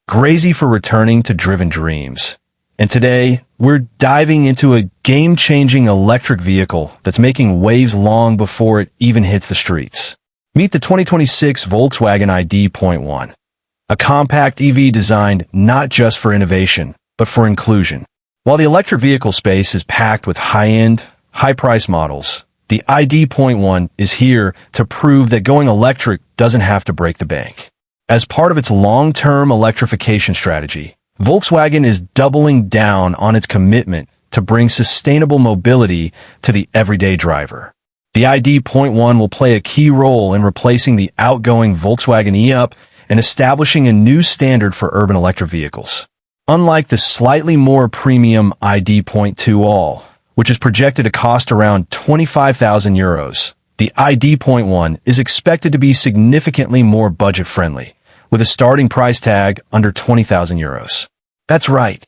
crazy for returning to driven dreams. And today, we're diving into a game-changing electric vehicle that's making waves long before it even hits the streets. Meet the 2026 Volkswagen ID.1, a compact EV designed not just for innovation, but for inclusion. While the electric vehicle space is packed with high-end, high-price models, the ID.1 is here to prove that going electric doesn't have to break the bank. As part of its long-term electrification strategy, Volkswagen is doubling down on its commitment to bring sustainable mobility to the everyday driver. The ID.1 will play a key role in replacing the outgoing Volkswagen e-up and establishing a new standard for urban electric vehicles. Unlike the slightly more premium ID.2 All, which is projected to cost around €25,000, the ID.1 is expected to be significantly more budget-friendly, with a starting price tag under €20,000. That's right.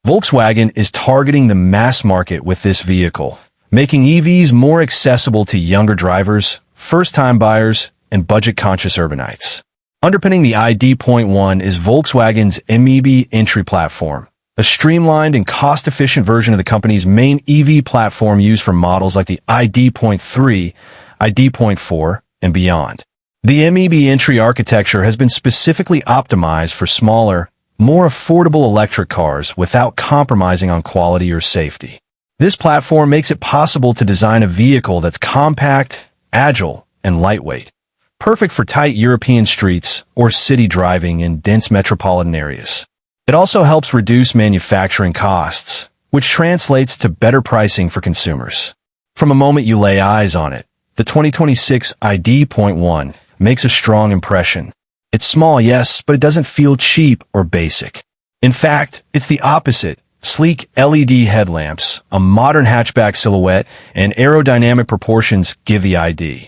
Volkswagen is targeting the mass market with this vehicle, making EVs more accessible to younger drivers, first-time buyers, and budget-conscious urbanites. Underpinning the ID.1 is Volkswagen's MEB entry platform, a streamlined and cost-efficient version of the company's main EV platform used for models like the ID.3, ID.4, and beyond. The MEB entry architecture has been specifically optimized for smaller, more affordable electric cars without compromising on quality or safety. This platform makes it possible to design a vehicle that's compact, agile, and lightweight, perfect for tight European streets or city driving in dense metropolitan areas. It also helps reduce manufacturing costs, which translates to better pricing for consumers. From the moment you lay eyes on it, the 2026 ID.1 makes a strong impression. It's small, yes, but it doesn't feel cheap or basic. In fact, it's the opposite. Sleek LED headlamps, a modern hatchback silhouette, and aerodynamic proportions give the ID.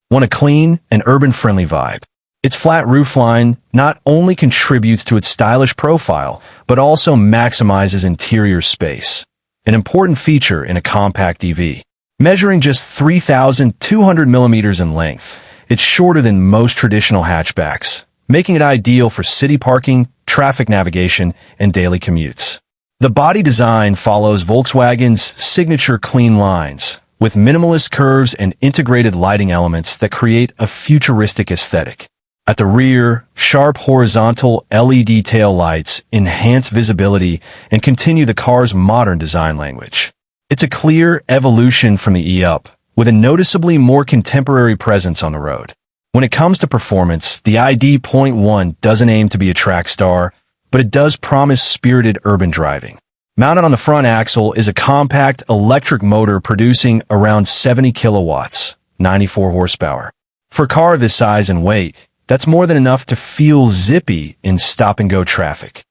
Want a clean and urban-friendly vibe? Its flat roofline not only contributes to its stylish profile, but also maximizes interior space, an important feature in a compact EV. Measuring just 3,200 millimeters in length, it's shorter than most traditional hatchbacks, making it ideal for city parking, traffic navigation, and daily commutes. The body design follows Volkswagen's signature clean lines, with minimalist curves and integrated lighting elements that create a futuristic aesthetic. At the rear, sharp horizontal LED tail lights enhance visibility and continue the car's modern design language. It's a clear evolution from the e-up, with a noticeably more contemporary presence on the road. When it comes to performance, the ID.1 doesn't aim to be a track star, but it does promise spirited urban driving. Mounted on the front axle is a compact electric motor producing around 70 kilowatts, 94 horsepower. For a car this size and weight, that's more than enough to feel zippy in stop-and-go traffic.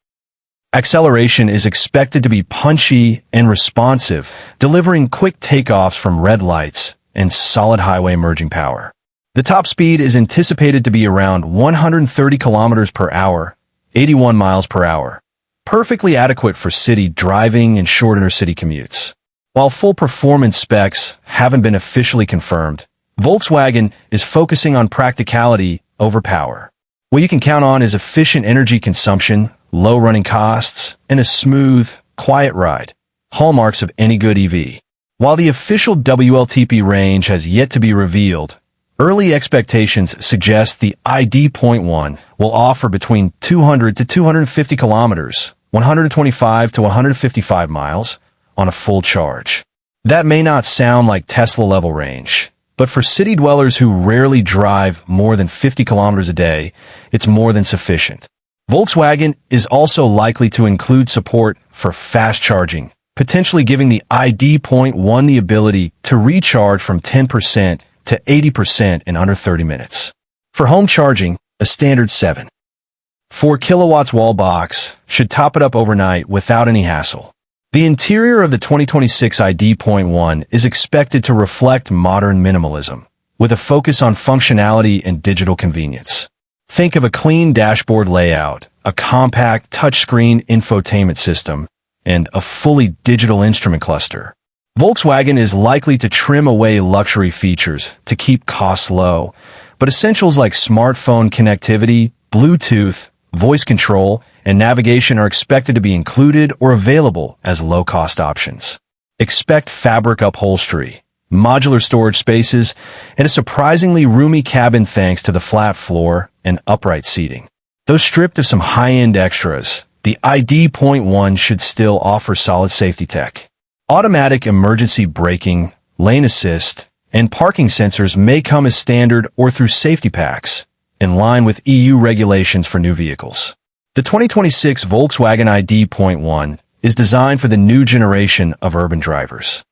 Acceleration is expected to be punchy and responsive, delivering quick takeoffs from red lights and solid highway merging power. The top speed is anticipated to be around 130 kilometers per hour, 81 miles per hour, perfectly adequate for city driving and short intercity commutes. While full performance specs haven't been officially confirmed, Volkswagen is focusing on practicality over power. What you can count on is efficient energy consumption, low running costs, and a smooth, quiet ride, hallmarks of any good EV. While the official WLTP range has yet to be revealed, early expectations suggest the ID.1 will offer between 200 to 250 kilometers, 125 to 155 miles, on a full charge. That may not sound like Tesla-level range, but for city dwellers who rarely drive more than 50 kilometers a day, it's more than sufficient. Volkswagen is also likely to include support for fast charging, potentially giving the ID.1 the ability to recharge from 10% to 80% in under 30 minutes. For home charging, a standard 7.4 kilowatts wall box should top it up overnight without any hassle. The interior of the 2026 ID.1 is expected to reflect modern minimalism, with a focus on functionality and digital convenience. Think of a clean dashboard layout, a compact touchscreen infotainment system, and a fully digital instrument cluster. Volkswagen is likely to trim away luxury features to keep costs low, but essentials like smartphone connectivity, Bluetooth, voice control, and navigation are expected to be included or available as low-cost options. Expect fabric upholstery, modular storage spaces, and a surprisingly roomy cabin thanks to the flat floor and upright seating. Though stripped of some high-end extras, the ID.1 should still offer solid safety tech. Automatic emergency braking, lane assist, and parking sensors may come as standard or through safety packs, in line with EU regulations for new vehicles. The 2026 Volkswagen ID.1 is designed for the new generation of urban drivers.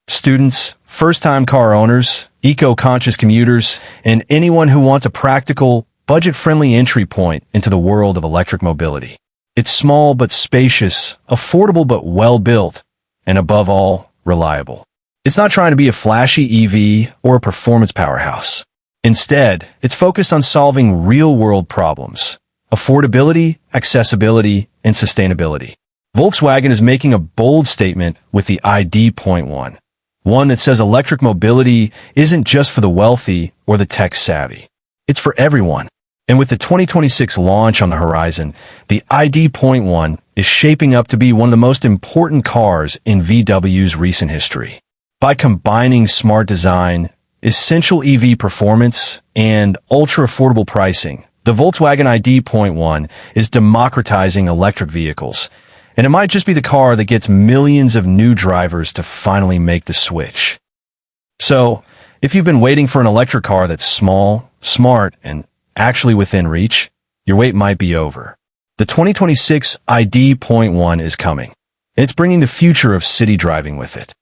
Students, first-time car owners, eco-conscious commuters, and anyone who wants a practical, budget-friendly entry point into the world of electric mobility. It's small but spacious, affordable but well-built, and above all, reliable. It's not trying to be a flashy EV or a performance powerhouse. Instead, it's focused on solving real-world problems: affordability, accessibility, and sustainability. Volkswagen is making a bold statement with the ID.1, one that says electric mobility isn't just for the wealthy or the tech-savvy. It's for everyone. And with the 2026 launch on the horizon, the ID.1 is shaping up to be one of the most important cars in VW's recent history. By combining smart design, essential EV performance, and ultra-affordable pricing, the Volkswagen ID.1 is democratizing electric vehicles, and it might just be the car that gets millions of new drivers to finally make the switch. So, if you've been waiting for an electric car that's small, smart, and actually within reach, your wait might be over. The 2026 ID.1 is coming. It's bringing the future of city driving with it.